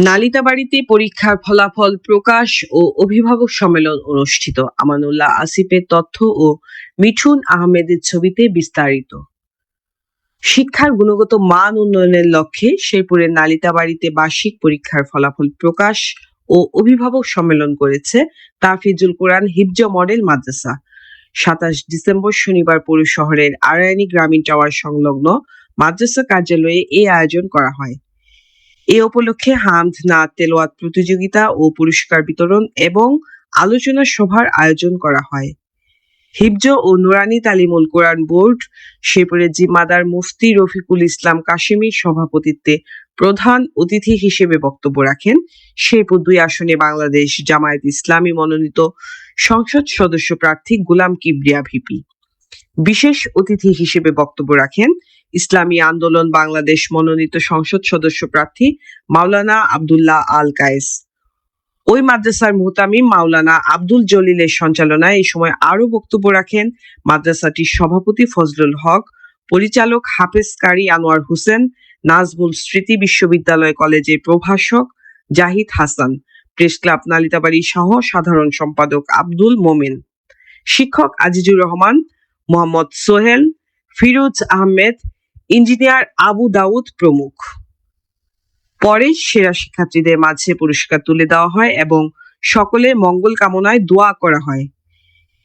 নালিতাবাড়ীতে পরীক্ষার ফলাফল প্রকাশ ও অভিভাবক সম্মেলন অনুষ্ঠিত। আমানুল্লাহ আসিফের তথ্য ও মিঠুন আহমেদের ছবিতে বিস্তারিত। শিক্ষার গুণগত মান উন্নয়নের লক্ষ্যে শেরপুরের নালিতাবাড়ীতে বার্ষিক পরীক্ষার ফলাফল প্রকাশ ও অভিভাবক সম্মেলন করেছে তাহফিজুল কোরআন হিফজ মডেল মাদ্রাসা। ২৭ ডিসেম্বর শনিবার পৌর শহরের আরায়ানি গ্রামীণ টাওয়ার সংলগ্ন মাদ্রাসা কার্যালয়ে এই আয়োজন করা হয়। এ উপলক্ষে হামদ, নাত, তেলাওয়াত প্রতিযোগিতা ও পুরস্কার বিতরণ এবং আলোচনা সভার আয়োজন করা হয়। হিফজ ও নুরানি তালিমুল কোরআন বোর্ড শেরপুরের জিম্মাদার মুফতি রফিকুল ইসলাম কাশিমির সভাপতিত্বে প্রধান অতিথি হিসেবে বক্তব্য রাখেন শেরপুর ২ আসনে বাংলাদেশ জামায়াত ইসলামী মনোনীত সংসদ সদস্য প্রার্থী গোলাম কিবরিয়া ভিপি। বিশেষ অতিথি হিসেবে বক্তব্য রাখেন ইসলামী আন্দোলন বাংলাদেশ মনোনীত সংসদ সদস্য প্রার্থী মাওলানা আব্দুল্লাহ আল কায়েস। ওই মাদ্রাসার মুহতামিম মাওলানা আব্দুল জলিলের সঞ্চালনায় এই সময় আরো বক্তব্য রাখেন মাদ্রাসাটির সভাপতি ফজলুল হক, পরিচালক হাফেজ কারি আনোয়ার হোসেন, নাজমুল স্মৃতি বিশ্ববিদ্যালয় কলেজের প্রভাষক জাহিদ হাসান, প্রেস ক্লাব নালিতাবাড়ী সহ সাধারণ সম্পাদক আব্দুল মোমেন, শিক্ষক আজিজুর রহমান, মোহাম্মদ সোহেল, ফিরোজ আহমেদ, ইঞ্জিনিয়ার আবু দাউদ প্রমুখ। পরে সেরা শিক্ষার্থীদের মাঝে পুরস্কার তুলে দেওয়া হয় এবং সকলের মঙ্গল কামনায় দোয়া করা হয়।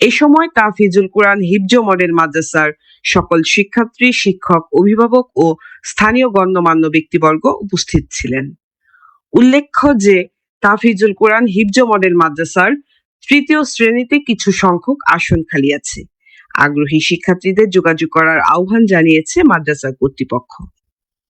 এ সময় তাহফিজুল কোরআন হিফজ মডেল মাদ্রাসার সকল শিক্ষার্থী, শিক্ষক, অভিভাবক ও স্থানীয় গণ্যমান্য ব্যক্তিবর্গ উপস্থিত ছিলেন। উল্লেখ্য যে তাহফিজুল কোরআন হিফজ মডেল মাদ্রাসার ৩য় শ্রেণীতে কিছু সংখ্যক আসন খালি আছে। আগ্রহী শিক্ষার্থীদের যোগাযোগ করার আহ্বান জানিয়েছে মাদ্রাসা কর্তৃপক্ষ।